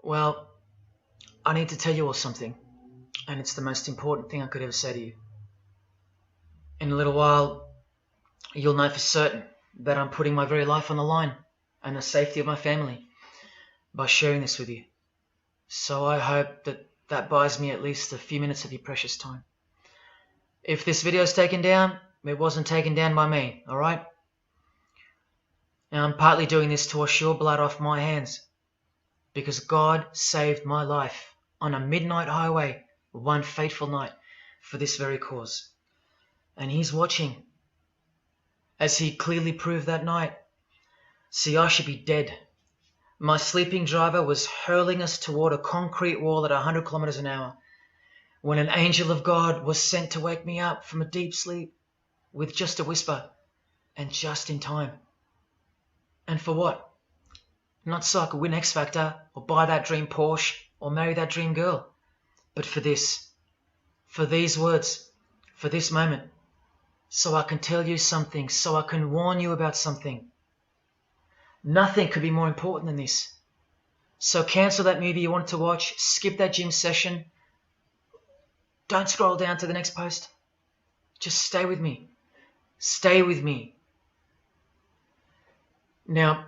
Well, I need to tell you all something, and it's the most important thing I could ever say to you. In a little while, you'll know for certain that I'm putting my very life on the line and the safety of my family by sharing this with you. So I hope that buys me at least a few minutes of your precious time. If this video is taken down, it wasn't taken down by me, alright? Now I'm partly doing this to wash your blood off my hands, because God saved my life on a midnight highway one fateful night for this very cause. And He's watching, as He clearly proved that night. See, I should be dead. My sleeping driver was hurling us toward a concrete wall at 100 kilometers an hour when an angel of God was sent to wake me up from a deep sleep with just a whisper, and just in time. And for what? Not so I could win X Factor or buy that dream Porsche or marry that dream girl, but for this, for these words, for this moment, so I can tell you something, so I can warn you about something. Nothing could be more important than this. So cancel that movie you wanted to watch, skip that gym session. Don't scroll down to the next post. Just stay with me. Stay with me. Now,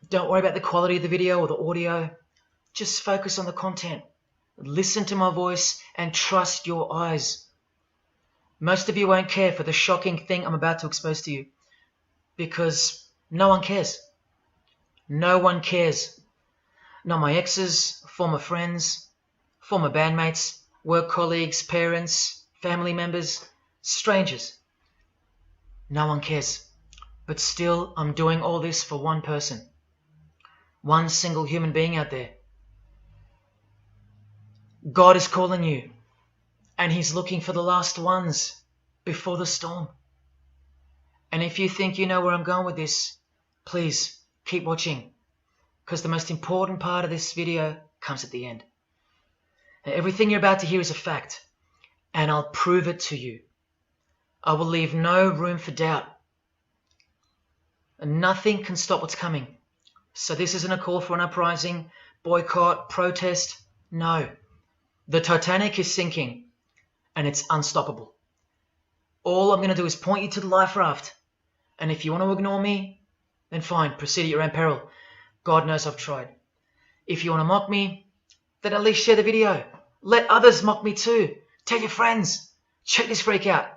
don't worry about the quality of the video or the audio. Just focus on the content. Listen to my voice and trust your eyes. Most of you won't care for the shocking thing I'm about to expose to you, because no one cares. No one cares. Not my exes, former friends, former bandmates, work colleagues, parents, family members, strangers. No one cares. But still, I'm doing all this for one person. One single human being out there. God is calling you, and He's looking for the last ones before the storm. And if you think you know where I'm going with this, please keep watching, because the most important part of this video comes at the end. Now, everything you're about to hear is a fact, and I'll prove it to you. I will leave no room for doubt. And nothing can stop what's coming. So this isn't a call for an uprising, boycott, protest. No. The Titanic is sinking, and it's unstoppable. All I'm going to do is point you to the life raft. And if you want to ignore me, then fine, proceed at your own peril. God knows I've tried. If you want to mock me, then at least share the video. Let others mock me too. Tell your friends. Check this freak out.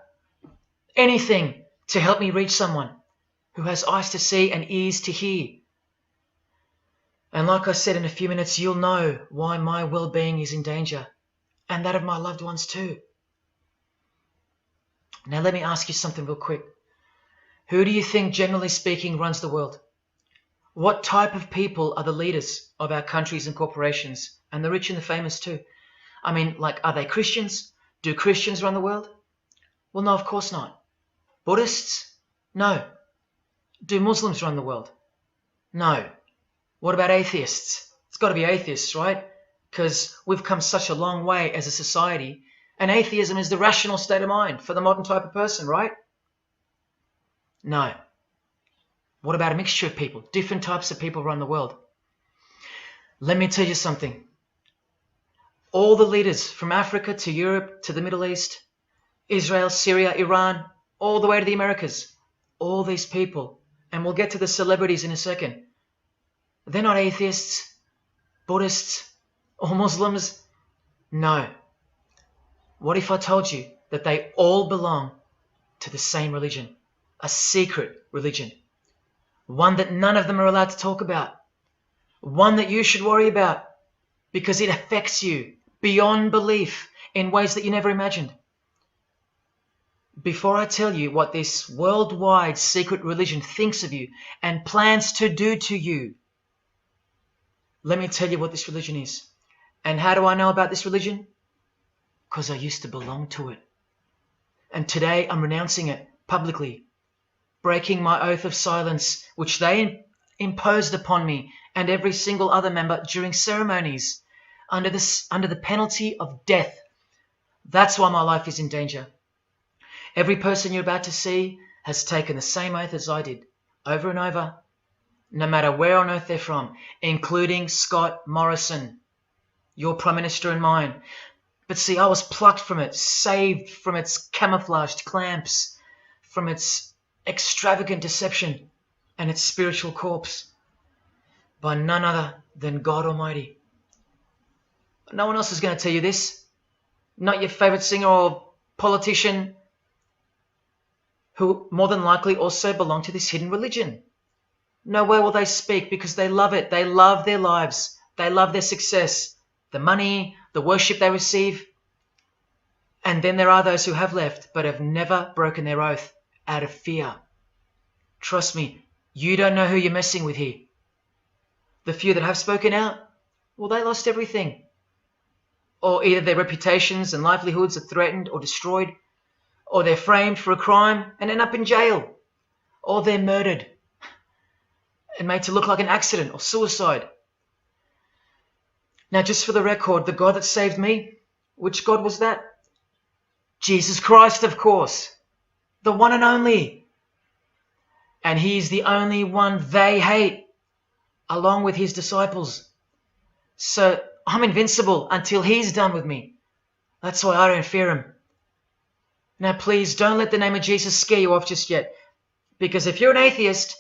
Anything to help me reach someone who has eyes to see and ears to hear. And like I said, in a few minutes, you'll know why my well-being is in danger, and that of my loved ones too. Now let me ask you something real quick. Who do you think, generally speaking, runs the world? What type of people are the leaders of our countries and corporations, and the rich and the famous too? I mean, like, are they Christians? Do Christians run the world? Well, no, of course not. Buddhists? No. Do Muslims run the world? No. What about atheists? It's got to be atheists, right? Because we've come such a long way as a society, and atheism is the rational state of mind for the modern type of person, right? No. What about a mixture of people? Different types of people run the world. Let me tell you something. All the leaders from Africa to Europe to the Middle East, Israel, Syria, Iran, all the way to the Americas, all these people, and we'll get to the celebrities in a second, they're not atheists, Buddhists, or Muslims. No. What if I told you that they all belong to the same religion? A secret religion. One that none of them are allowed to talk about. One that you should worry about because it affects you beyond belief in ways that you never imagined. Before I tell you what this worldwide secret religion thinks of you and plans to do to you, let me tell you what this religion is. And how do I know about this religion? Because I used to belong to it. And today I'm renouncing it publicly, breaking my oath of silence, which they imposed upon me and every single other member during ceremonies under the penalty of death. That's why my life is in danger. Every person you're about to see has taken the same oath as I did, over and over, no matter where on earth they're from, including Scott Morrison, your Prime Minister and mine. But see, I was plucked from it, saved from its camouflaged clamps, from its extravagant deception and its spiritual corpse, by none other than God Almighty. No one else is going to tell you this. Not your favorite singer or politician, who more than likely also belong to this hidden religion. Nowhere will they speak because they love it. They love their lives. They love their success, the money, the worship they receive. And then there are those who have left but have never broken their oath out of fear. Trust me, you don't know who you're messing with here. The few that have spoken out, well, they lost everything. Or either their reputations and livelihoods are threatened or destroyed, or they're framed for a crime and end up in jail, or they're murdered and made to look like an accident or suicide. Now, just for the record, the God that saved me, which God was that? Jesus Christ, of course, the one and only. And he's the only one they hate, along with his disciples. So I'm invincible until he's done with me. That's why I don't fear him. Now please don't let the name of Jesus scare you off just yet, because if you're an atheist,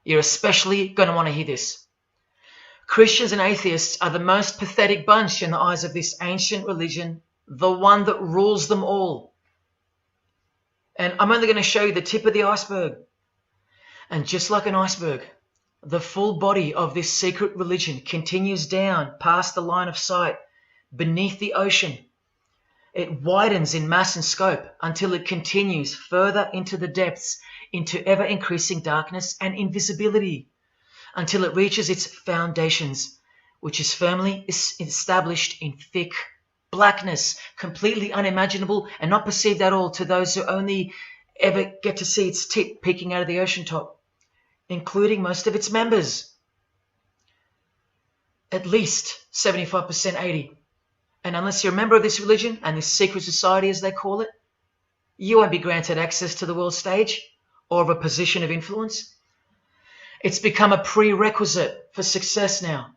you're especially going to want to hear this. Christians and atheists are the most pathetic bunch in the eyes of this ancient religion, the one that rules them all. And I'm only going to show you the tip of the iceberg. And just like an iceberg, the full body of this secret religion continues down past the line of sight, beneath the ocean. It widens in mass and scope until it continues further into the depths, into ever-increasing darkness and invisibility, until it reaches its foundations, which is firmly established in thick blackness, completely unimaginable and not perceived at all to those who only ever get to see its tip peeking out of the ocean top, including most of its members. At least 75%, 80%. And unless you're a member of this religion and this secret society, as they call it, you won't be granted access to the world stage or of a position of influence. It's become a prerequisite for success now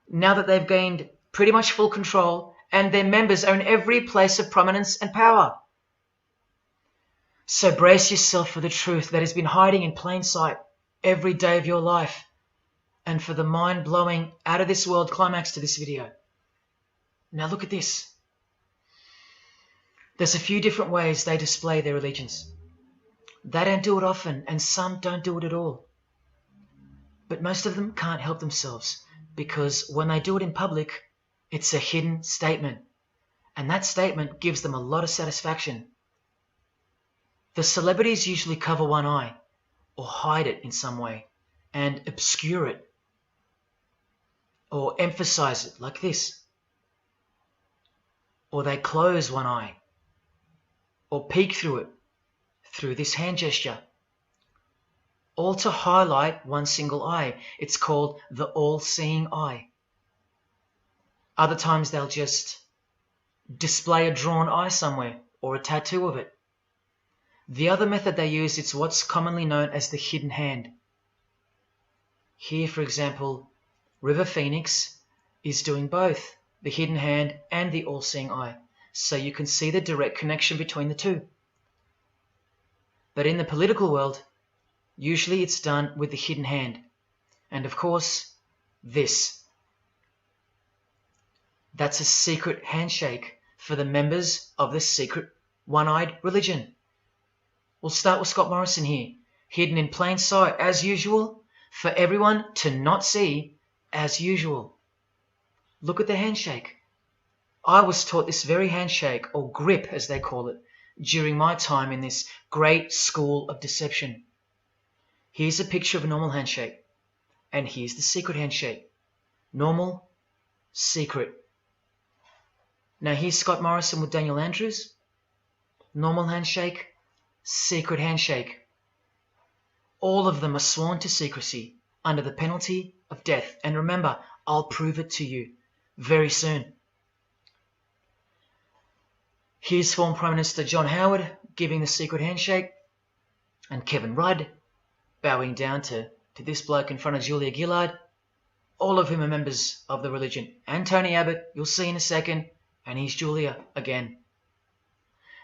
that they've gained pretty much full control and their members are in every place of prominence and power. So brace yourself for the truth that has been hiding in plain sight every day of your life, and for the mind-blowing, out-of-this-world climax to this video. Now look at this. There's a few different ways they display their allegiance. They don't do it often, and some don't do it at all. But most of them can't help themselves, because when they do it in public, it's a hidden statement, and that statement gives them a lot of satisfaction. The celebrities usually cover one eye, or hide it in some way, and obscure it, or emphasize it like this. Or they close one eye, or peek through it, through this hand gesture, all to highlight one single eye. It's called the all-seeing eye. Other times they'll just display a drawn eye somewhere, or a tattoo of it. The other method they use is what's commonly known as the hidden hand. Here, for example, River Phoenix is doing both the hidden hand and the all-seeing eye, so you can see the direct connection between the two. But in the political world, usually it's done with the hidden hand, and of course, this. That's a secret handshake for the members of the secret one-eyed religion. We'll start with Scott Morrison here, hidden in plain sight as usual, for everyone to not see as usual. Look at the handshake. I was taught this very handshake, or grip as they call it, during my time in this great school of deception. Here's a picture of a normal handshake, and here's the secret handshake. Normal, secret. Now here's Scott Morrison with Daniel Andrews. Normal handshake, secret handshake. All of them are sworn to secrecy under the penalty of death. And remember, I'll prove it to you very soon. Here's former Prime Minister John Howard giving the secret handshake, and Kevin Rudd bowing down to this bloke in front of Julia Gillard. all of whom are members of the religion. And Tony Abbott, you'll see in a second, and he's Julia again.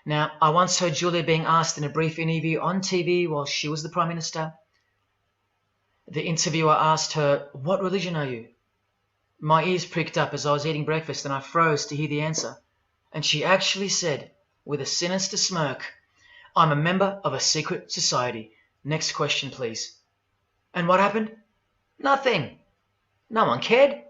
Now, I once heard Julia being asked in a brief interview on TV while she was the Prime Minister. The interviewer asked her, "What religion are you?" My ears pricked up as I was eating breakfast and I froze to hear the answer. And she actually said, with a sinister smirk, "I'm a member of a secret society. Next question, please." And what happened? Nothing. No one cared.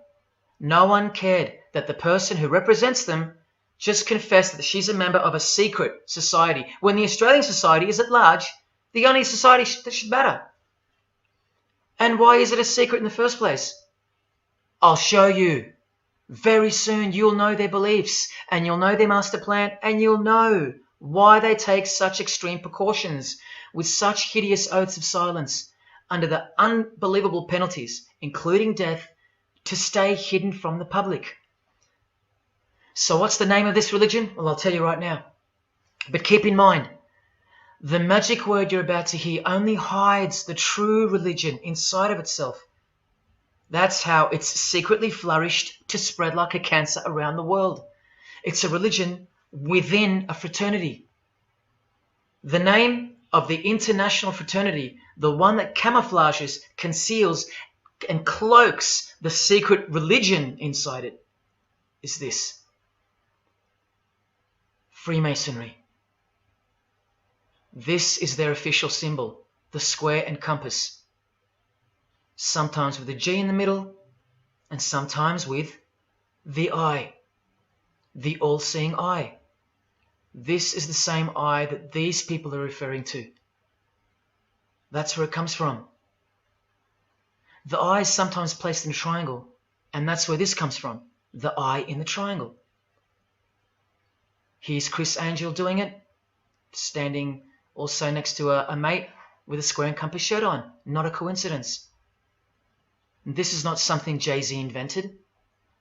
No one cared that the person who represents them just confessed that she's a member of a secret society, when the Australian society is at large the only society that should matter. And why is it a secret in the first place? I'll show you. Very soon you'll know their beliefs, and you'll know their master plan, and you'll know why they take such extreme precautions with such hideous oaths of silence under the unbelievable penalties, including death, to stay hidden from the public. So what's the name of this religion? Well, I'll tell you right now. But keep in mind, the magic word you're about to hear only hides the true religion inside of itself. That's how it's secretly flourished to spread like a cancer around the world. It's a religion within a fraternity. The name of the international fraternity, the one that camouflages, conceals, and cloaks the secret religion inside it, is this: Freemasonry. This is their official symbol, the square and compass, sometimes with a G in the middle, and sometimes with the eye, the all-seeing eye. This is the same eye that these people are referring to. That's where it comes from. The eye is sometimes placed in a triangle, and that's where this comes from, the eye in the triangle. Here's Chris Angel doing it, standing also next to a mate with a square and compass shirt on. Not a coincidence. This is not something Jay-Z invented.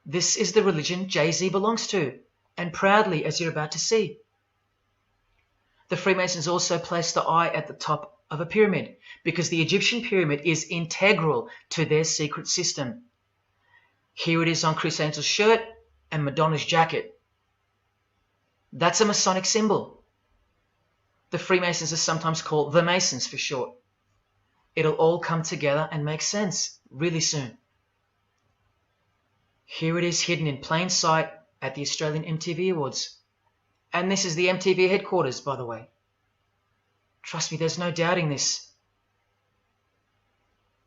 This is the religion Jay-Z belongs to, and proudly, as you're about to see. The Freemasons also place the eye at the top of a pyramid, because the Egyptian pyramid is integral to their secret system. Here it is on Chris Angel's shirt and Madonna's jacket. That's a Masonic symbol. The Freemasons are sometimes called the Masons for short. It'll all come together and make sense really soon. Here it is hidden in plain sight at the Australian MTV Awards. And this is the MTV headquarters, by the way. Trust me, there's no doubting this.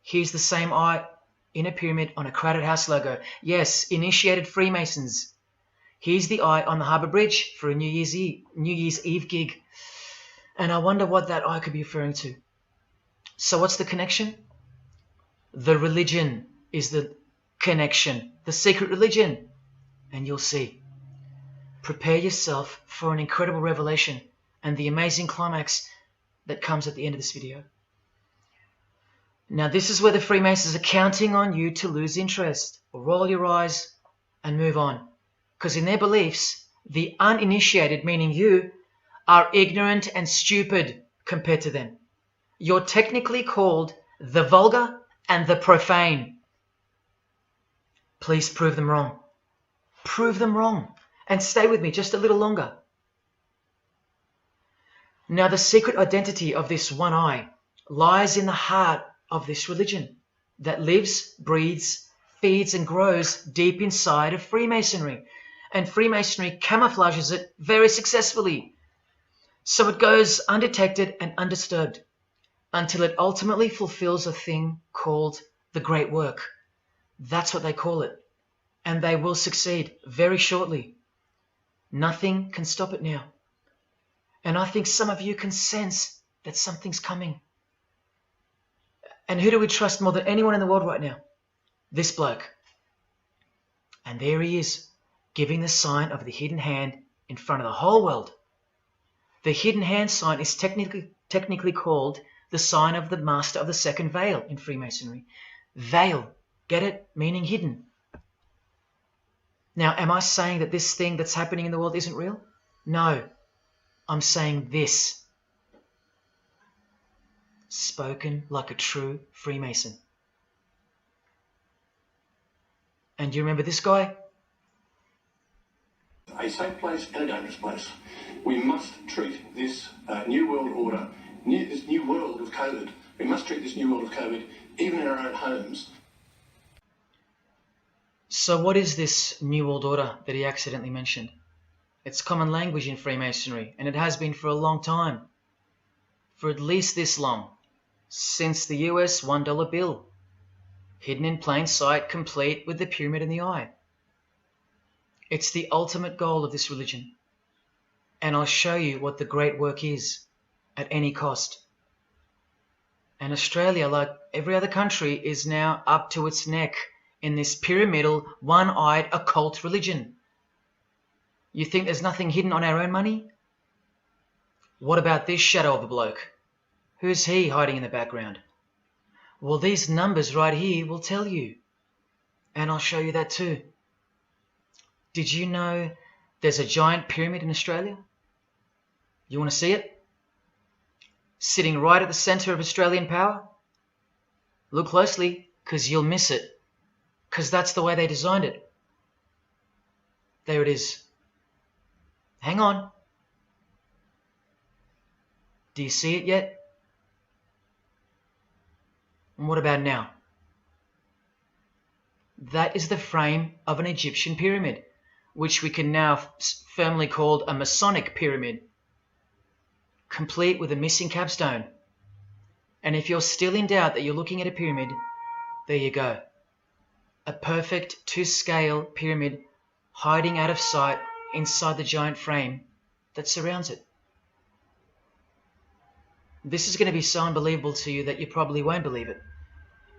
Here's the same eye in a pyramid on a Crowded House logo. Yes, initiated Freemasons. Here's the eye on the Harbour Bridge for a New Year's Eve gig. And I wonder what that eye could be referring to. So what's the connection? The religion is the connection, the secret religion. And you'll see. Prepare yourself for an incredible revelation and the amazing climax that comes at the end of this video. Now this is where the Freemasons are counting on you to lose interest, or roll your eyes and move on. Because in their beliefs, the uninitiated, meaning you, are ignorant and stupid compared to them. You're technically called the vulgar and the profane. Please prove them wrong. Prove them wrong. And stay with me just a little longer. Now the secret identity of this one eye lies in the heart of this religion that lives, breathes, feeds and grows deep inside of Freemasonry. And Freemasonry camouflages it very successfully. So it goes undetected and undisturbed until it ultimately fulfills a thing called the Great Work. That's what they call it. And they will succeed very shortly. Nothing can stop it now. And I think some of you can sense that something's coming. And who do we trust more than anyone in the world right now? This bloke. And there he is, giving the sign of the hidden hand in front of the whole world. The hidden hand sign is technically called the sign of the master of the second veil in Freemasonry. Veil, get it? Meaning hidden. Now, am I saying that this thing that's happening in the world isn't real? No. I'm saying this. Spoken like a true Freemason. And do you remember this guy? A safe place and a dangerous place. We must treat this new world order, this new world of COVID, we must treat this new world of COVID even in our own homes. So what is this New World Order that he accidentally mentioned? It's common language in Freemasonry, and it has been for a long time. For at least this long. Since the US $1 bill. Hidden in plain sight, complete with the pyramid in the eye. It's the ultimate goal of this religion. And I'll show you what the great work is, at any cost. And Australia, like every other country, is now up to its neck in this pyramidal, one-eyed, occult religion. You think there's nothing hidden on our own money? What about this shadow of a bloke? Who's he hiding in the background? Well, these numbers right here will tell you. And I'll show you that too. Did you know there's a giant pyramid in Australia? You want to see it? Sitting right at the centre of Australian power? Look closely, because you'll miss it. Because that's the way they designed it. There it is. Hang on. Do you see it yet? And what about now? That is the frame of an Egyptian pyramid, which we can now firmly call a Masonic pyramid, complete with a missing capstone. And if you're still in doubt that you're looking at a pyramid, there you go. A perfect to-scale pyramid hiding out of sight inside the giant frame that surrounds it. This is going to be so unbelievable to you that you probably won't believe it.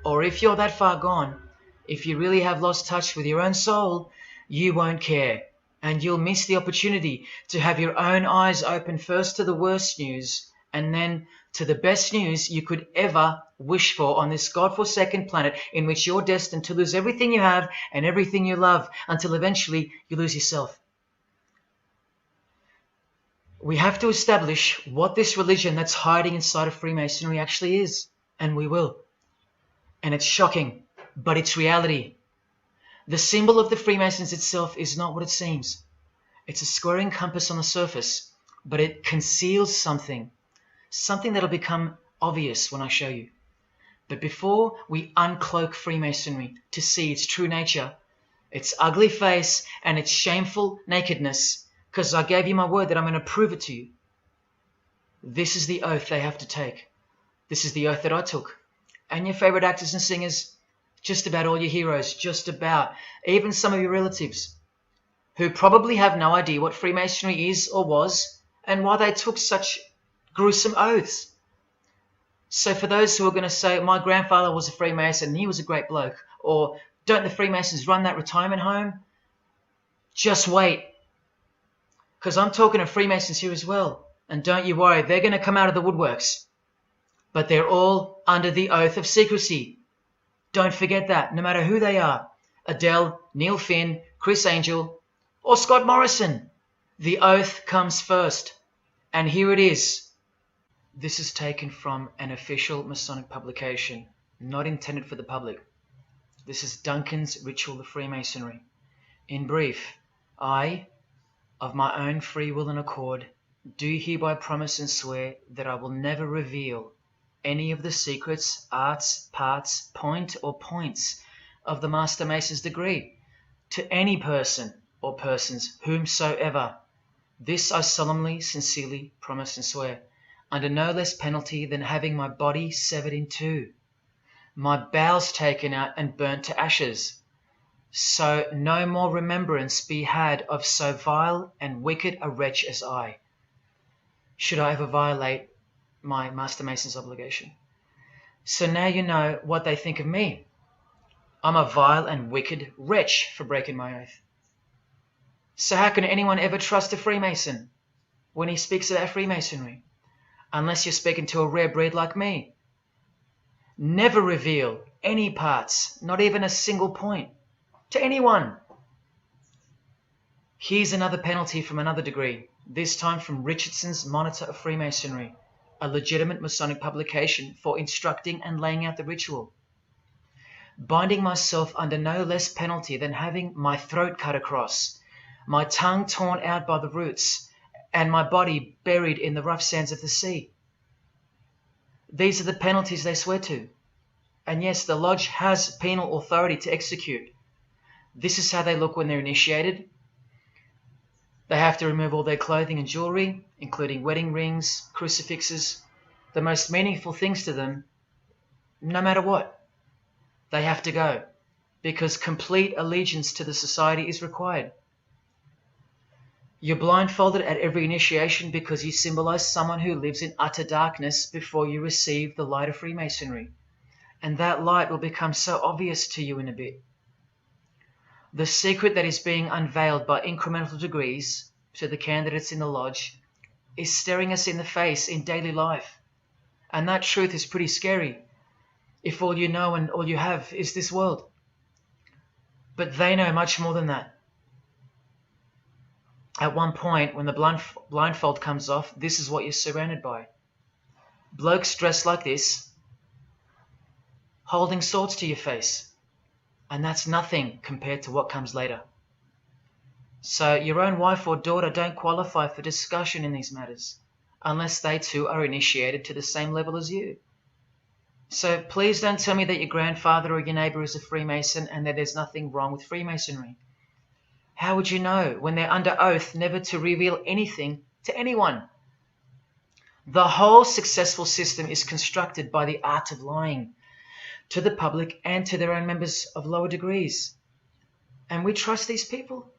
Or if you're that far gone, if you really have lost touch with your own soul, you won't care. And you'll miss the opportunity to have your own eyes open first to the worst news and then to the best news you could ever wish for on this God-forsaken planet in which you're destined to lose everything you have and everything you love until eventually you lose yourself. We have to establish what this religion that's hiding inside of Freemasonry actually is, and we will. And it's shocking, but it's reality. The symbol of the Freemasons itself is not what it seems. It's a squaring compass on the surface, but it conceals something that'll become obvious when I show you. But before we uncloak Freemasonry to see its true nature, its ugly face and its shameful nakedness, because I gave you my word that I'm going to prove it to you. This is the oath they have to take. This is the oath that I took. And your favorite actors and singers, just about all your heroes, just about, even some of your relatives, who probably have no idea what Freemasonry is or was, and why they took such gruesome oaths. So for those who are going to say, my grandfather was a Freemason and he was a great bloke, or don't the Freemasons run that retirement home? Just wait. Because I'm talking to Freemasons here as well. And don't you worry, they're going to come out of the woodworks. But they're all under the oath of secrecy. Don't forget that, no matter who they are. Adele, Neil Finn, Chris Angel, or Scott Morrison. The oath comes first. And here it is. This is taken from an official Masonic publication, not intended for the public. This is Duncan's Ritual of Freemasonry. In brief, I, of my own free will and accord, do hereby promise and swear that I will never reveal any of the secrets, arts, parts, point or points of the Master Mason's degree to any person or persons whomsoever. This I solemnly, sincerely promise and swear, under no less penalty than having my body severed in two, my bowels taken out and burnt to ashes, so no more remembrance be had of so vile and wicked a wretch as I, should I ever violate my Master Mason's obligation. So now you know what they think of me. I'm a vile and wicked wretch for breaking my oath. So how can anyone ever trust a Freemason when he speaks about Freemasonry? Unless you're speaking to a rare breed like me. Never reveal any parts, not even a single point, to anyone. Here's another penalty from another degree, this time from Richardson's Monitor of Freemasonry, a legitimate Masonic publication for instructing and laying out the ritual. binding myself under no less penalty than having my throat cut across, my tongue torn out by the roots, and my body buried in the rough sands of the sea. These are the penalties they swear to. And yes, the lodge has penal authority to execute. This is how they look when they're initiated. They have to remove all their clothing and jewelry, including wedding rings, crucifixes, the most meaningful things to them, no matter what. They have to go, because complete allegiance to the society is required. You're blindfolded at every initiation because you symbolize someone who lives in utter darkness before you receive the light of Freemasonry. And that light will become so obvious to you in a bit. The secret that is being unveiled by incremental degrees to the candidates in the lodge is staring us in the face in daily life. And that truth is pretty scary if all you know and all you have is this world. But they know much more than that. At one point, when the blindfold comes off, this is what you're surrounded by. Blokes dressed like this, holding swords to your face. And that's nothing compared to what comes later. So your own wife or daughter don't qualify for discussion in these matters, unless they too are initiated to the same level as you. So please don't tell me that your grandfather or your neighbour is a Freemason and that there's nothing wrong with Freemasonry. How would you know when they're under oath never to reveal anything to anyone? The whole successful system is constructed by the art of lying to the public and to their own members of lower degrees. And we trust these people.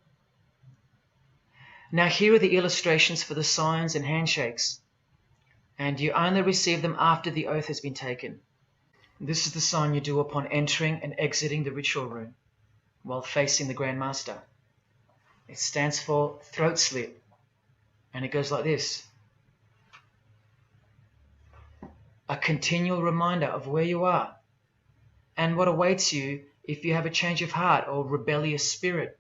Now here are the illustrations for the signs and handshakes. And you only receive them after the oath has been taken. This is the sign you do upon entering and exiting the ritual room while facing the Grand Master. It stands for throat slit, and it goes like this. A continual reminder of where you are and what awaits you if you have a change of heart or rebellious spirit.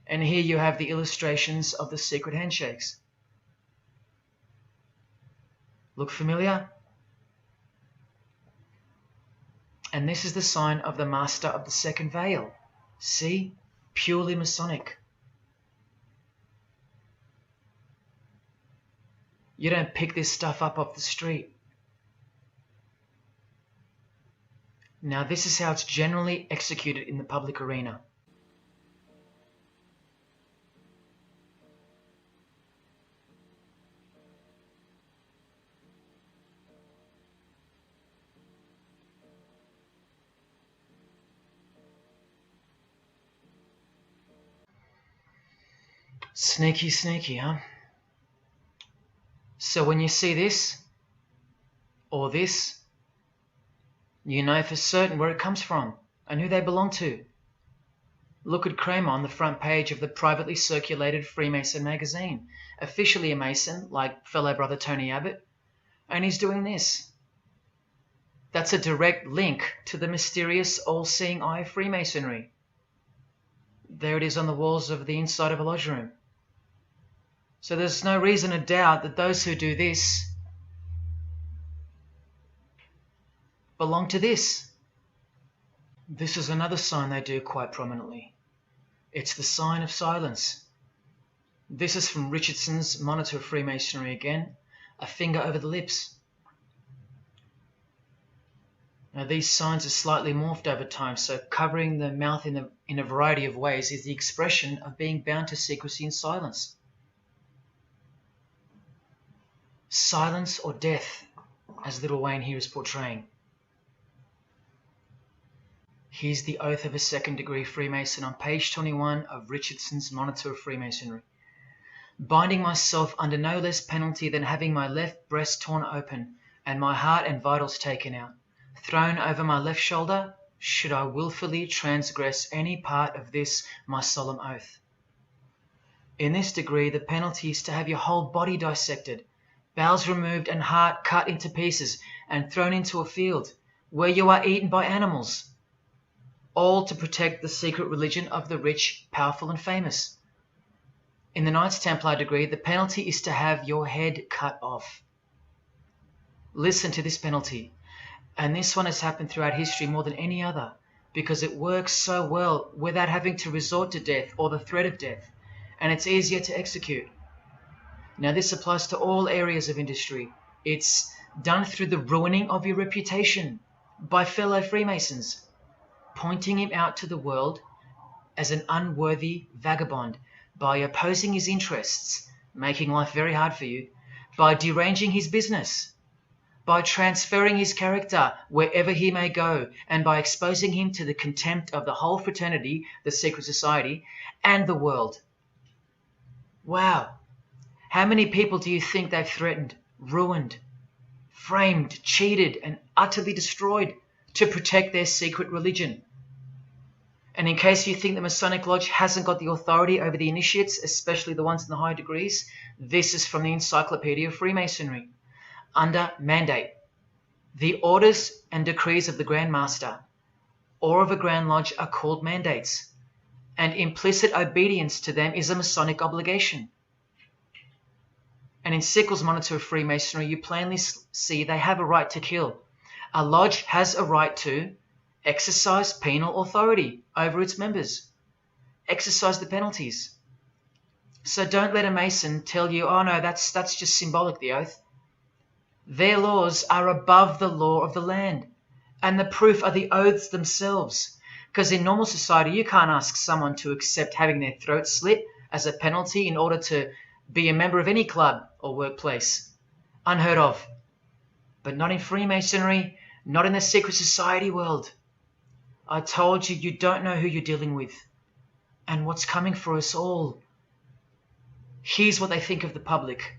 And here you have the illustrations of the secret handshakes. Look familiar? And this is the sign of the Master of the Second Veil. See? Purely Masonic. You don't pick this stuff up off the street. Now this is how it's generally executed in the public arena. Sneaky, sneaky, huh? So when you see this, or this, you know for certain where it comes from and who they belong to. Look at Kramer on the front page of the privately circulated Freemason magazine, officially a Mason, like fellow brother Tony Abbott, and he's doing this. That's a direct link to the mysterious all-seeing eye of Freemasonry. There it is on the walls of the inside of a lodge room. So there's no reason to doubt that those who do this belong to this. This is another sign they do quite prominently. It's the sign of silence. This is from Richardson's Monitor of Freemasonry again, a finger over the lips. Now these signs are slightly morphed over time, so covering the mouth in a variety of ways is the expression of being bound to secrecy and silence. Silence or death, as Little Wayne here is portraying. Here's the oath of a second-degree Freemason on page 21 of Richardson's Monitor of Freemasonry. Binding myself under no less penalty than having my left breast torn open and my heart and vitals taken out, thrown over my left shoulder, should I wilfully transgress any part of this my solemn oath. In this degree, the penalty is to have your whole body dissected, bowels removed and heart cut into pieces and thrown into a field where you are eaten by animals, all to protect the secret religion of the rich, powerful and famous. In the Knights Templar degree, the penalty is to have your head cut off. Listen to this penalty. And this one has happened throughout history more than any other, because it works so well without having to resort to death or the threat of death, and it's easier to execute. Now this applies to all areas of industry. It's done through the ruining of your reputation by fellow Freemasons, pointing him out to the world as an unworthy vagabond, by opposing his interests, making life very hard for you, by deranging his business, by transferring his character wherever he may go, and by exposing him to the contempt of the whole fraternity, the secret society, and the world. Wow. How many people do you think they've threatened, ruined, framed, cheated, and utterly destroyed to protect their secret religion? And in case you think the Masonic Lodge hasn't got the authority over the initiates, especially the ones in the higher degrees, this is from the Encyclopedia of Freemasonry. Under mandate, the orders and decrees of the Grand Master or of a Grand Lodge are called mandates, and implicit obedience to them is a Masonic obligation. And in Sickles' Monitor of Freemasonry, you plainly see they have a right to kill. A lodge has a right to exercise penal authority over its members. Exercise the penalties. So don't let a Mason tell you, oh no, that's just symbolic, the oath. Their laws are above the law of the land, and the proof are the oaths themselves. Because in normal society, you can't ask someone to accept having their throat slit as a penalty in order to be a member of any club or workplace. Unheard of. But not in Freemasonry, not in the secret society world. I told you, you don't know who you're dealing with and what's coming for us all. Here's what they think of the public.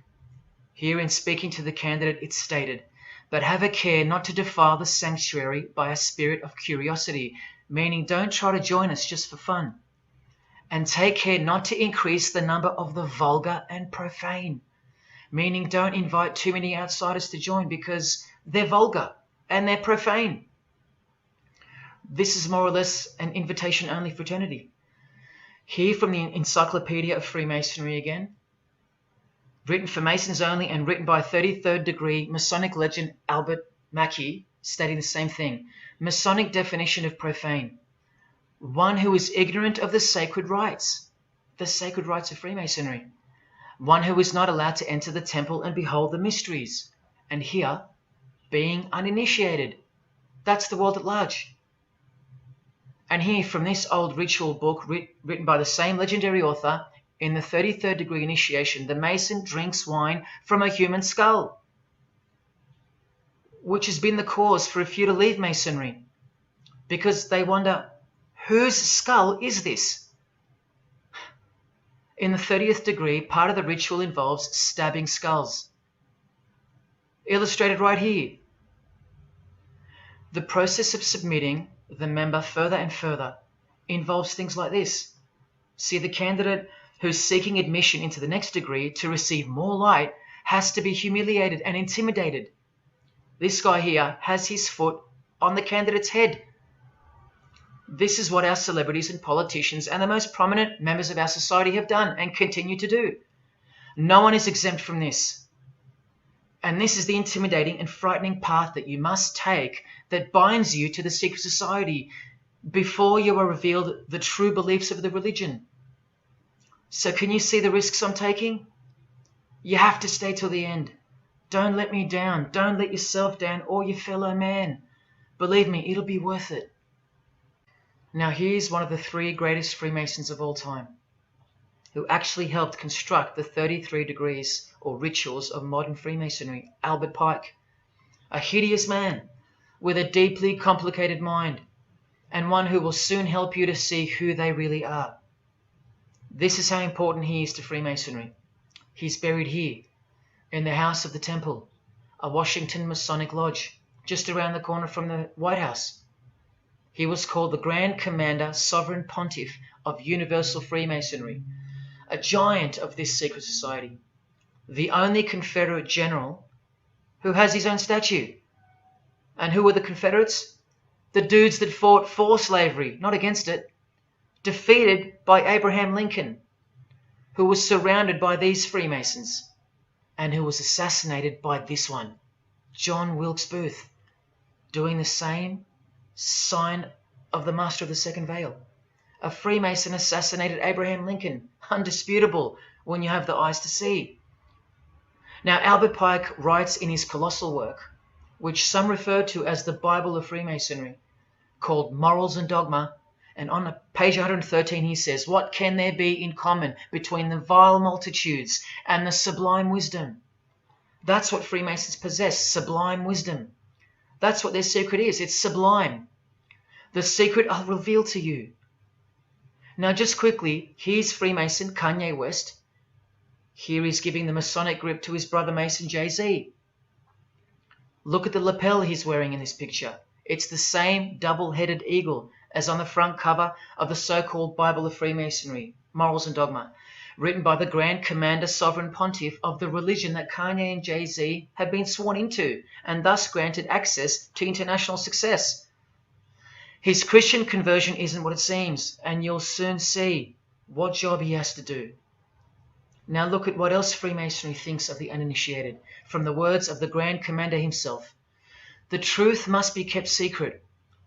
Here in speaking to the candidate, it's stated, but have a care not to defile the sanctuary by a spirit of curiosity, meaning don't try to join us just for fun. And take care not to increase the number of the vulgar and profane, meaning don't invite too many outsiders to join because they're vulgar and they're profane. This is more or less an invitation-only fraternity. Here from the Encyclopedia of Freemasonry again, written for Masons only and written by 33rd degree Masonic legend Albert Mackey, stating the same thing. Masonic definition of profane. One who is ignorant of the sacred rites of Freemasonry. One who is not allowed to enter the temple and behold the mysteries. And here, being uninitiated. That's the world at large. And here from this old ritual book written by the same legendary author, in the 33rd degree initiation, the Mason drinks wine from a human skull, which has been the cause for a few to leave Masonry, because they wonder, whose skull is this? In the 30th degree, part of the ritual involves stabbing skulls. Illustrated right here. The process of submitting the member further and further involves things like this. See, the candidate who's seeking admission into the next degree to receive more light has to be humiliated and intimidated. This guy here has his foot on the candidate's head. This is what our celebrities and politicians and the most prominent members of our society have done and continue to do. No one is exempt from this. And this is the intimidating and frightening path that you must take that binds you to the secret society before you are revealed the true beliefs of the religion. So can you see the risks I'm taking? You have to stay till the end. Don't let me down. Don't let yourself down or your fellow man. Believe me, it'll be worth it. Now here's one of the 3 greatest Freemasons of all time, who actually helped construct the 33 degrees or rituals of modern Freemasonry, Albert Pike. A hideous man with a deeply complicated mind, and one who will soon help you to see who they really are. This is how important he is to Freemasonry. He's buried here, in the House of the Temple, a Washington Masonic Lodge, just around the corner from the White House. He was called the Grand Commander, Sovereign Pontiff of Universal Freemasonry, a giant of this secret society, the only Confederate general who has his own statue. And who were the Confederates? The dudes that fought for slavery, not against it, defeated by Abraham Lincoln, who was surrounded by these Freemasons, and who was assassinated by this one, John Wilkes Booth. doing the same sign of the master of the second veil. A Freemason assassinated Abraham Lincoln. Undisputable when you have the eyes to see. Now, Albert Pike writes in his colossal work, which some refer to as the Bible of Freemasonry, called Morals and Dogma, and on page 113 he says, "What can there be in common between the vile multitudes and the sublime wisdom?" That's what Freemasons possess, sublime wisdom. That's what their secret is. It's sublime. The secret I'll reveal to you. Now, just quickly, here's Freemason Kanye West. Here he's giving the Masonic grip to his brother Mason Jay-Z. Look at the lapel he's wearing in this picture. It's the same double-headed eagle as on the front cover of the so-called Bible of Freemasonry, Morals and Dogma, written by the Grand Commander Sovereign Pontiff of the religion that Kanye and Jay-Z have been sworn into and thus granted access to international success. His Christian conversion isn't what it seems, and you'll soon see what job he has to do. Now look at what else Freemasonry thinks of the uninitiated, from the words of the Grand Commander himself. The truth must be kept secret,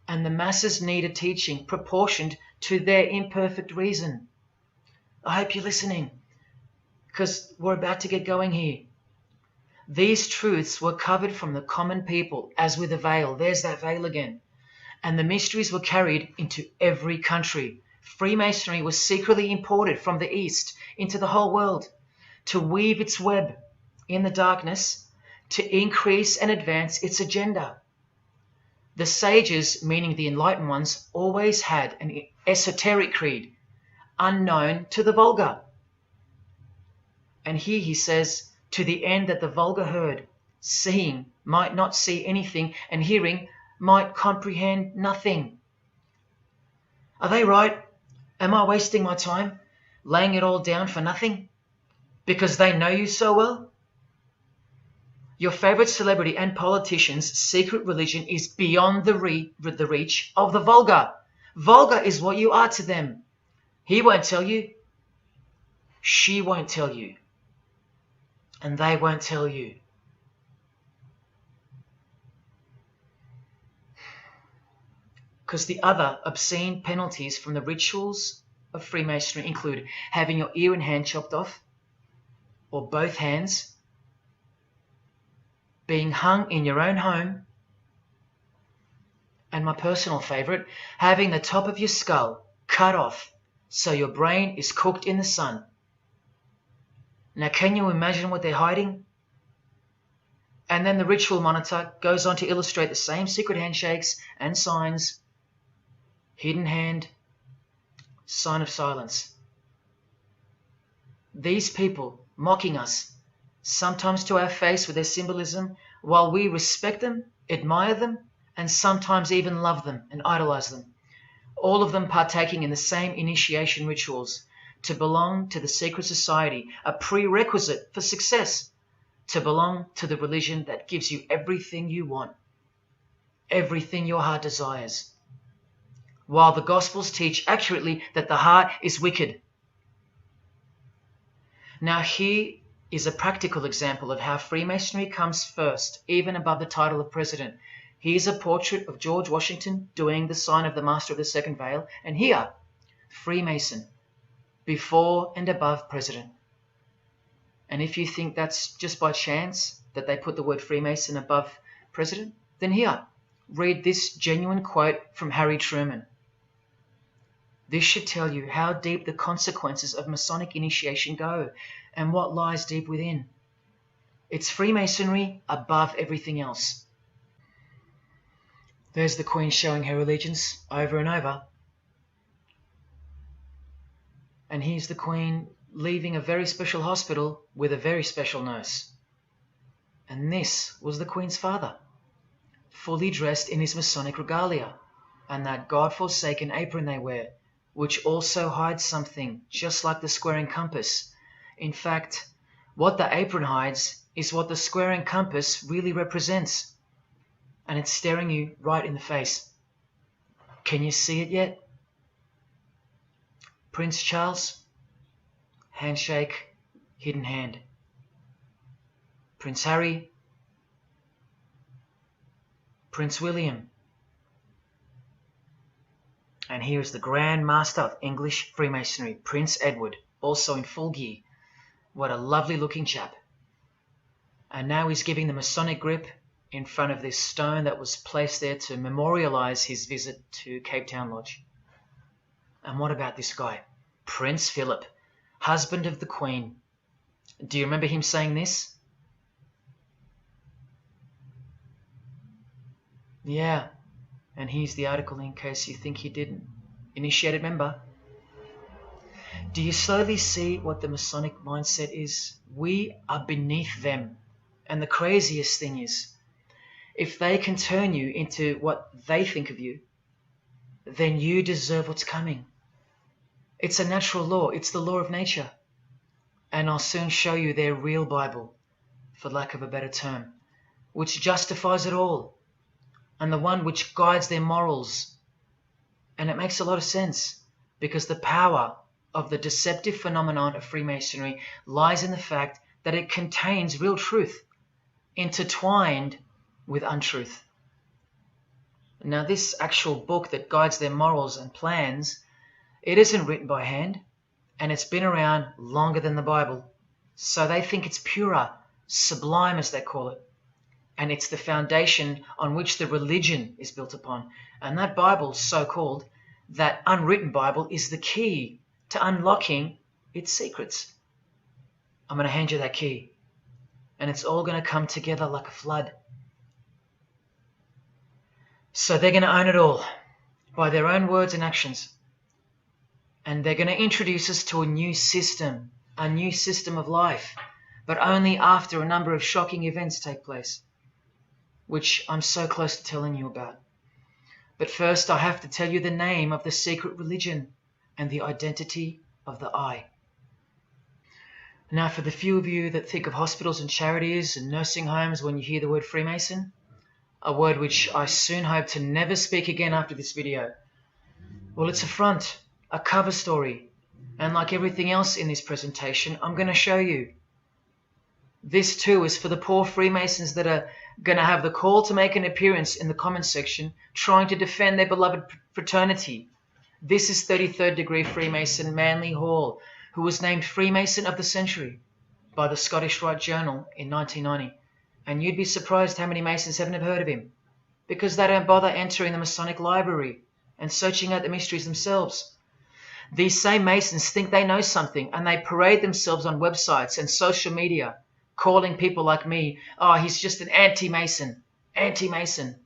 and the masses need a teaching proportioned to their imperfect reason. I hope you're listening, because we're about to get going here. These truths were covered from the common people as with a veil. There's that veil again. And the mysteries were carried into every country. Freemasonry was secretly imported from the East into the whole world to weave its web in the darkness to increase and advance its agenda. The sages, meaning the enlightened ones, always had an esoteric creed, unknown to the vulgar. And here he says, to the end that the vulgar heard, seeing might not see anything, and hearing might comprehend nothing. Are they right? Am I wasting my time, laying it all down for nothing? Because they know you so well? Your favorite celebrity and politician's secret religion is beyond the reach of the vulgar. Vulgar is what you are to them. He won't tell you. She won't tell you. And they won't tell you. Because the other obscene penalties from the rituals of Freemasonry include having your ear and hand chopped off, or both hands, being hung in your own home, and my personal favorite, having the top of your skull cut off so your brain is cooked in the sun. Now, can you imagine what they're hiding? And then the ritual monitor goes on to illustrate the same secret handshakes and signs. Hidden hand, sign of silence. These people mocking us, sometimes to our face with their symbolism, while we respect them, admire them, and sometimes even love them and idolize them. All of them partaking in the same initiation rituals, to belong to the secret society, a prerequisite for success, to belong to the religion that gives you everything you want, everything your heart desires. While the Gospels teach accurately that the heart is wicked. Now here is a practical example of how Freemasonry comes first, even above the title of president. Here's a portrait of George Washington doing the sign of the Master of the Second Veil, and here, Freemason, before and above president. And if you think that's just by chance that they put the word Freemason above president, then here, read this genuine quote from Harry Truman. This should tell you how deep the consequences of Masonic initiation go and what lies deep within. It's Freemasonry above everything else. There's the Queen showing her allegiance over and over. And here's the Queen leaving a very special hospital with a very special nurse. And this was the Queen's father, fully dressed in his Masonic regalia and that God-forsaken apron they wear, which also hides something, just like the square and compass. In fact, what the apron hides is what the square and compass really represents. And it's staring you right in the face. Can you see it yet? Prince Charles, handshake, hidden hand. Prince Harry, Prince William. And here is the Grand Master of English Freemasonry, Prince Edward, also in full gear. What a lovely looking chap. And now he's giving the Masonic grip in front of this stone that was placed there to memorialize his visit to Cape Town Lodge. And what about this guy? Prince Philip, husband of the Queen. Do you remember him saying this? Yeah, and here's the article in case you think he didn't. Initiated member. Do you slowly see what the Masonic mindset is? We are beneath them. And the craziest thing is, if they can turn you into what they think of you, then you deserve what's coming. It's a natural law. It's the law of nature. And I'll soon show you their real Bible, for lack of a better term, which justifies it all, and the one which guides their morals. And it makes a lot of sense, because the power of the deceptive phenomenon of Freemasonry lies in the fact that it contains real truth, intertwined with untruth. Now, this actual book that guides their morals and plans, it isn't written by hand, and it's been around longer than the Bible. So they think it's purer, sublime as they call it. And it's the foundation on which the religion is built upon. And that Bible, so-called, that unwritten Bible, is the key to unlocking its secrets. I'm going to hand you that key. And it's all going to come together like a flood. So they're going to own it all by their own words and actions. And they're going to introduce us to a new system of life, but only after a number of shocking events take place, which I'm so close to telling you about. But first, I have to tell you the name of the secret religion and the identity of the I. Now, for the few of you that think of hospitals and charities and nursing homes when you hear the word Freemason, a word which I soon hope to never speak again after this video, well, it's a front, a cover story, and like everything else in this presentation, I'm going to show you. This too is for the poor Freemasons that are going to have the call to make an appearance in the comments section trying to defend their beloved fraternity. This is 33rd degree Freemason Manly Hall, who was named Freemason of the Century by the Scottish Rite Journal in 1990. And you'd be surprised how many Masons have never heard of him, because they don't bother entering the Masonic library and searching out the mysteries themselves. These same Masons think they know something, and they parade themselves on websites and social media, calling people like me, oh, he's just an anti-Mason, anti-Mason.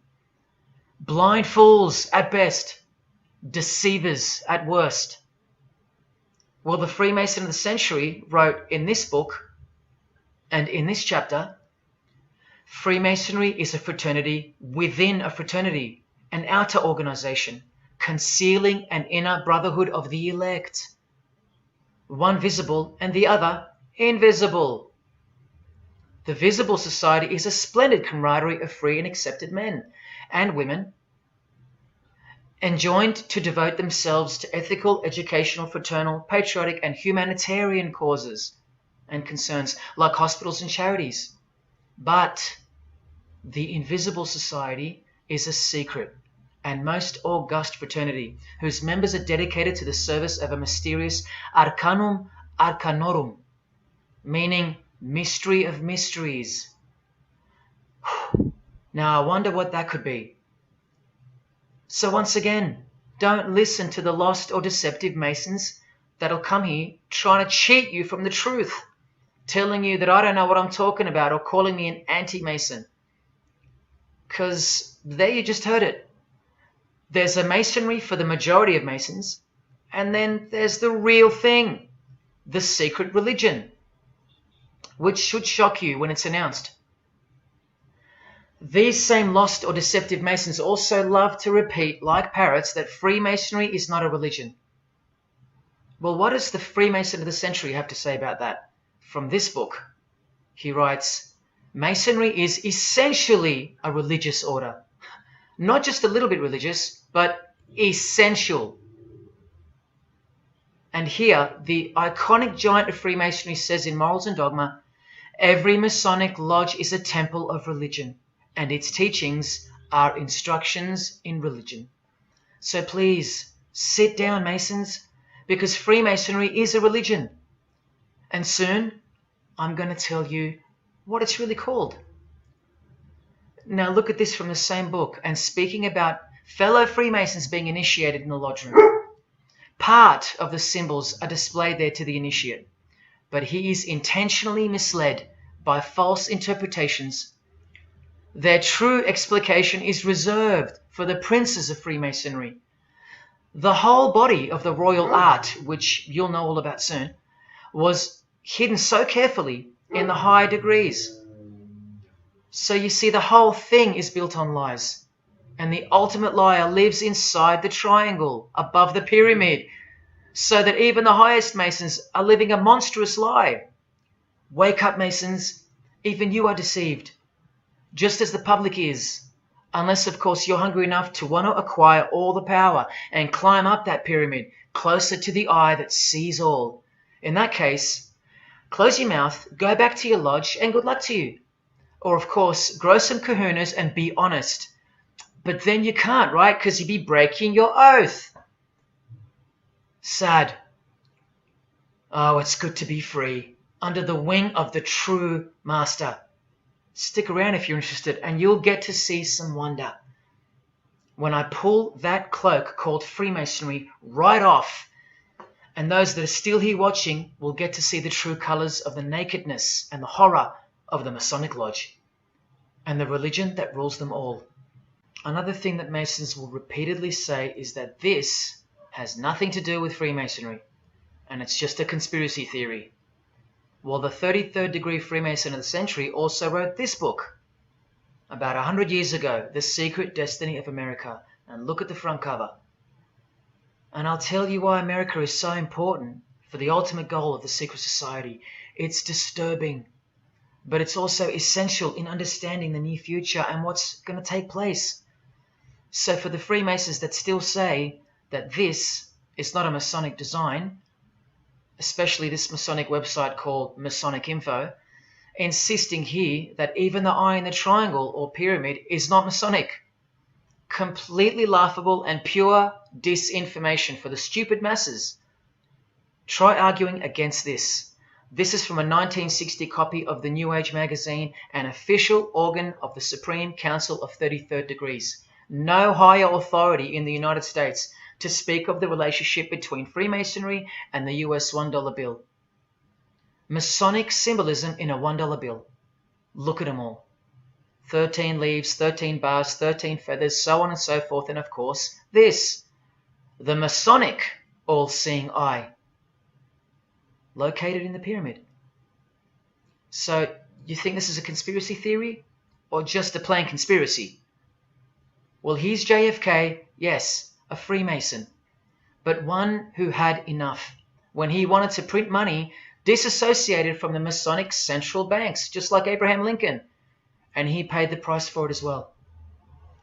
Blind fools at best, deceivers at worst. Well, the Freemason of the Century wrote in this book and in this chapter, Freemasonry is a fraternity within a fraternity, an outer organization, concealing an inner brotherhood of the elect, one visible and the other invisible. The visible society is a splendid camaraderie of free and accepted men and women, enjoined to devote themselves to ethical, educational, fraternal, patriotic, and humanitarian causes and concerns like hospitals and charities. But the invisible society is a secret and most august fraternity whose members are dedicated to the service of a mysterious arcanum arcanorum, meaning mystery of mysteries. Now, I wonder what that could be. So once again, don't listen to the lost or deceptive Masons that'll come here trying to cheat you from the truth, telling you that I don't know what I'm talking about or calling me an anti-Mason. Because there you just heard it. There's a Masonry for the majority of Masons, and then there's the real thing, the secret religion, which should shock you when it's announced. These same lost or deceptive Masons also love to repeat, like parrots, that Freemasonry is not a religion. Well, what does the Freemason of the Century have to say about that? From this book, he writes, Masonry is essentially a religious order. Not just a little bit religious, but essential. And here, the iconic giant of Freemasonry says in Morals and Dogma, every Masonic lodge is a temple of religion, and its teachings are instructions in religion. So please, sit down, Masons, because Freemasonry is a religion. And soon, I'm going to tell you what it's really called. Now look at this from the same book, and speaking about fellow Freemasons being initiated in the lodge room. Part of the symbols are displayed there to the initiate, but he is intentionally misled by false interpretations. Their true explication is reserved for the princes of Freemasonry. The whole body of the royal art, which you'll know all about soon, was hidden so carefully in the high degrees. So you see, the whole thing is built on lies. And the ultimate liar lives inside the triangle, above the pyramid, so that even the highest Masons are living a monstrous lie. Wake up, Masons. Even you are deceived, just as the public is. Unless, of course, you're hungry enough to want to acquire all the power and climb up that pyramid closer to the eye that sees all. In that case, close your mouth, go back to your lodge, and good luck to you. Or, of course, grow some kahunas and be honest. But then you can't, right? Because you'd be breaking your oath. Sad. Oh, it's good to be free, under the wing of the true master. Stick around if you're interested, and you'll get to see some wonder. When I pull that cloak called Freemasonry right off, and those that are still here watching will get to see the true colours of the nakedness and the horror of the Masonic Lodge, and the religion that rules them all. Another thing that Masons will repeatedly say is that this has nothing to do with Freemasonry, and it's just a conspiracy theory. Well, the 33rd degree Freemason of the century also wrote this book about 100 years ago, The Secret Destiny of America. And look at the front cover. And I'll tell you why America is so important for the ultimate goal of the secret society. It's disturbing, but it's also essential in understanding the near future and what's going to take place. So for the Freemasons that still say that this is not a Masonic design, especially this Masonic website called Masonic Info, insisting here that even the eye in the triangle or pyramid is not Masonic. Completely laughable and pure disinformation for the stupid masses. Try arguing against this. This is from a 1960 copy of the New Age magazine, an official organ of the Supreme Council of 33rd Degrees. No higher authority in the United States to speak of the relationship between Freemasonry and the US $1 bill. Masonic symbolism in a $1 bill. Look at them all. 13 leaves, 13 bars, 13 feathers, so on and so forth, and of course, this, the Masonic all-seeing eye, located in the pyramid. So, you think this is a conspiracy theory, or just a plain conspiracy? Well, here's JFK, yes, a Freemason, but one who had enough when he wanted to print money disassociated from the Masonic central banks, just like Abraham Lincoln, and he paid the price for it as well.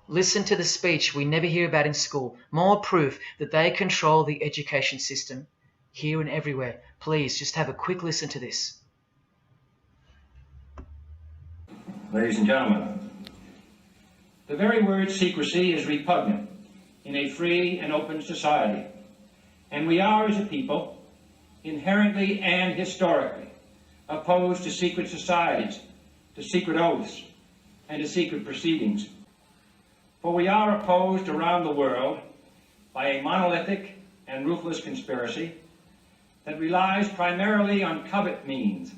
Listen to the speech we never hear about in school. More proof that they control the education system here and everywhere. Please, just have a quick listen to this. Ladies and gentlemen, the very word secrecy is repugnant in a free and open society, and we are, as a people, inherently and historically opposed to secret societies, to secret oaths, and to secret proceedings. For we are opposed around the world by a monolithic and ruthless conspiracy that relies primarily on covert means.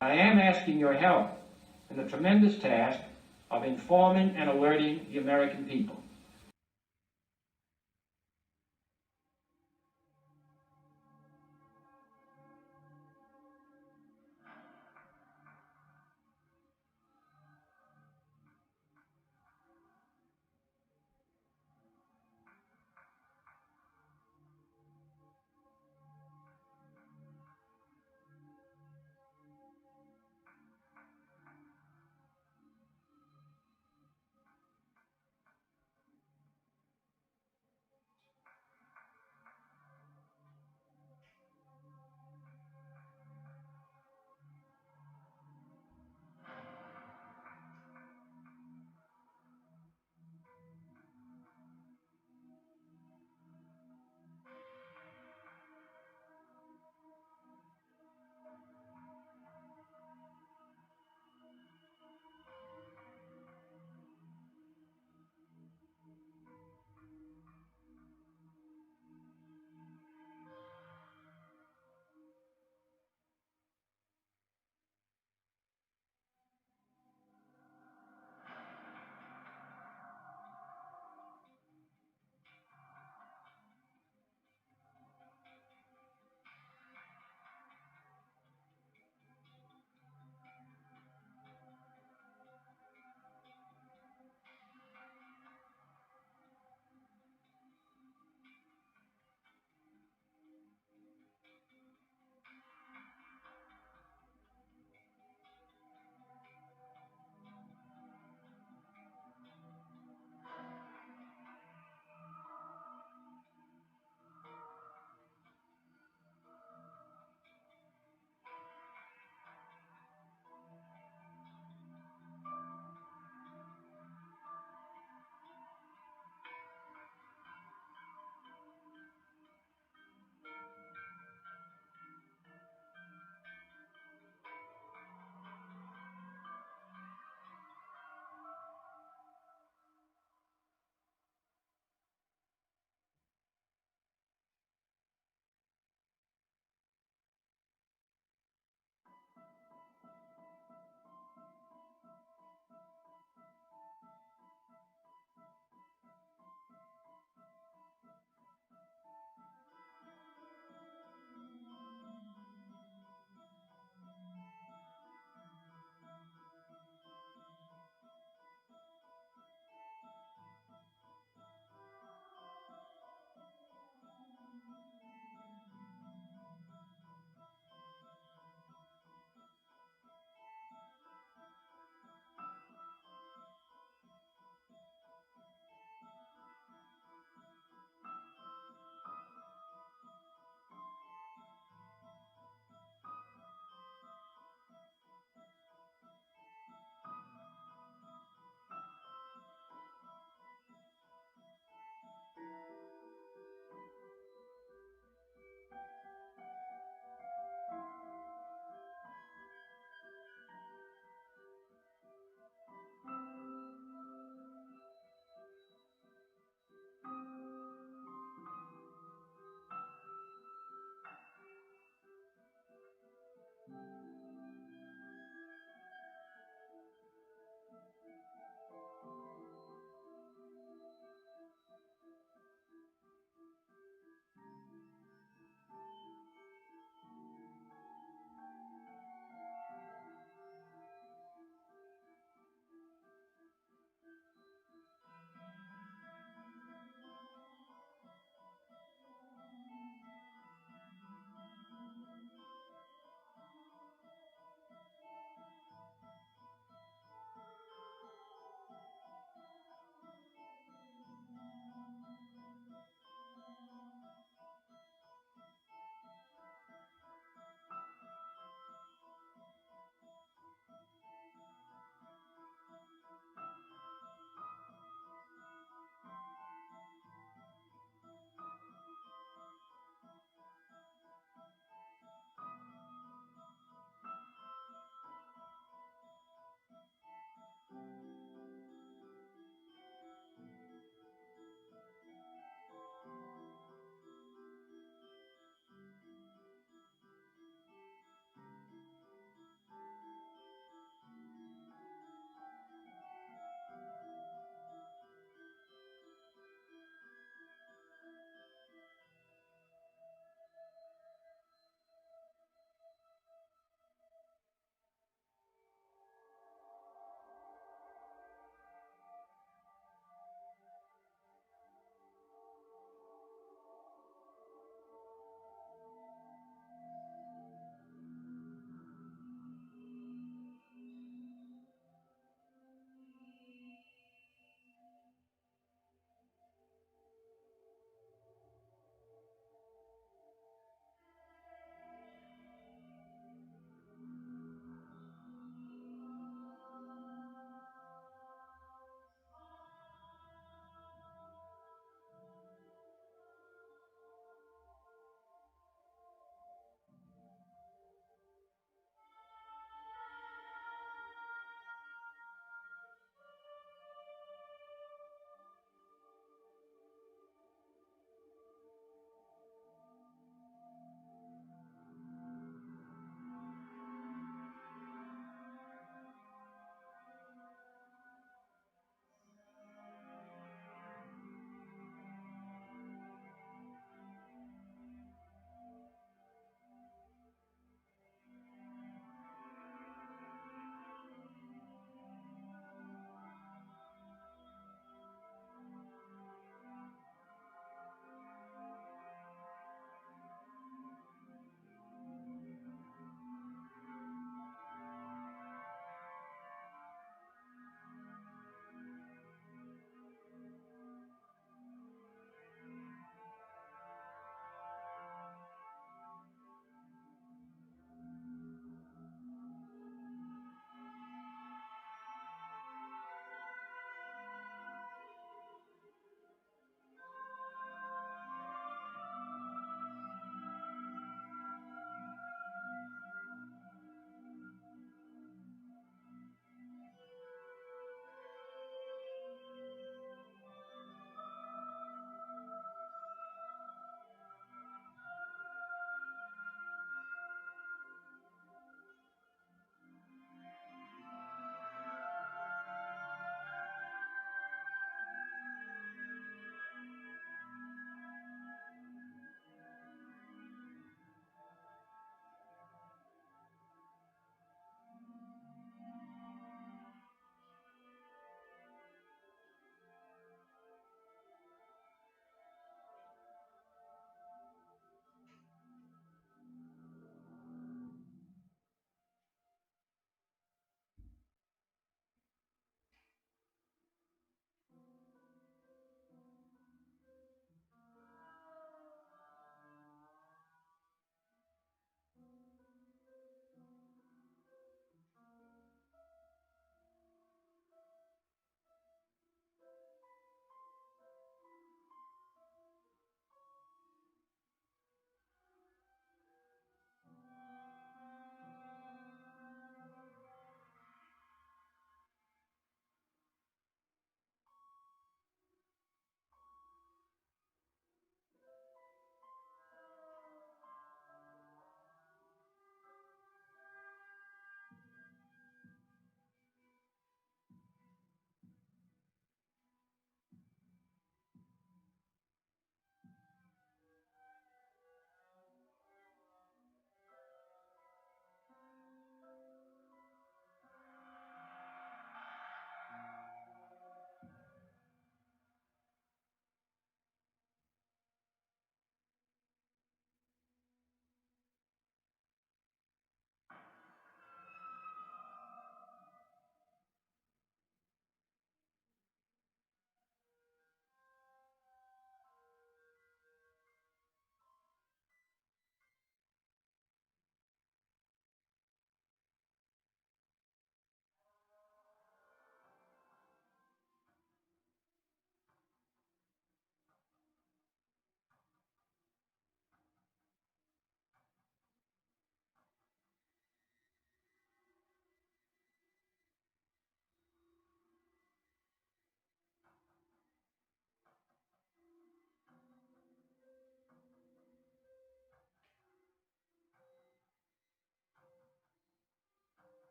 I am asking your help in the tremendous task of informing and alerting the American people.